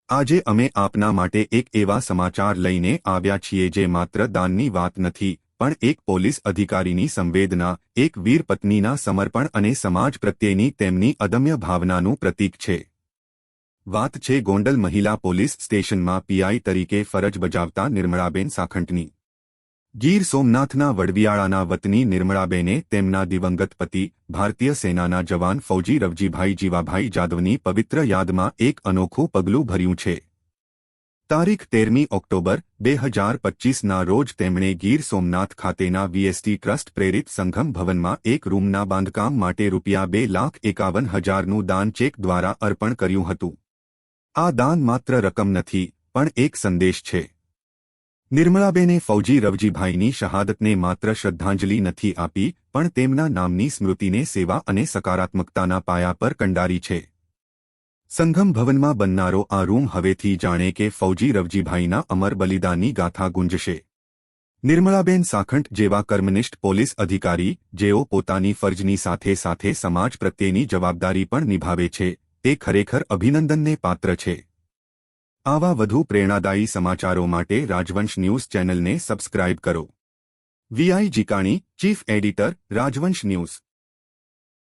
આજે અમે આપના માટે એક એવા સમાચાર લઈને આવ્યા છીએ જે માત્ર દાનની વાત નથી, પણ એક પોલીસ અધિકારીની સંવેદના, એક વીર પત્નીના સમર્પણ અને સમાજ પ્રત્યેની તેમની અદમ્ય ભાવનાનું પ્રતીક છે. વાત છે ગોંડલ મહિલા પોલીસ સ્ટેશનમાં પીઆઈ તરીકે ફરજ બજાવતા નિર્મળાબેન સાખંટની. ગીર સોમનાથના વડવિયાળાના વતની નિર્મળાબેને તેમના દિવંગત પતિ, ભારતીય સેનાના જવાન ફૌજી રવજીભાઈ જીવાભાઈ જાદવની પવિત્ર યાદમાં એક અનોખું પગલું ભર્યું છે. તારીખ 13મી ઓક્ટોબર 2025ના રોજ તેમણે ગીર સોમનાથ ખાતેના વીએસટી ટ્રસ્ટ પ્રેરિત સંગમ ભવનમાં એક રૂમના બાંધકામ માટે ₹2,51,000નું દાન ચેક દ્વારા અર્પણ કર્યું હતું. આ દાન માત્ર રકમ નથી, પણ એક સંદેશ છે. નિર્મળાબેને ફૌજી રવજીભાઈની શહાદતને માત્ર શ્રદ્ધાંજલિ નથી આપી, પણ તેમના નામની સ્મૃતિને સેવા અને સકારાત્મકતાના પાયા પર કંડારી છે. સંગમ ભવનમાં બનનારો આ રૂમ હવેથી જાણે કે ફૌજી રવજીભાઈના અમર બલિદાનની ગાથા ગુંજશે. નિર્મળાબેન સાખંટ જેવા કર્મનિષ્ઠ પોલીસ અધિકારી, જેઓ પોતાની ફરજની સાથે સાથે સમાજ પ્રત્યેની જવાબદારી પણ નિભાવે છે, તે ખરેખર અભિનંદનને પાત્ર છે. આવા વધુ પ્રેરણાદાયી સમાચારો માટે રાજવંશ ન્યૂઝ ચેનલને સબસ્ક્રાઇબ કરો. V I Jikani, chief editor, Rajvansh news.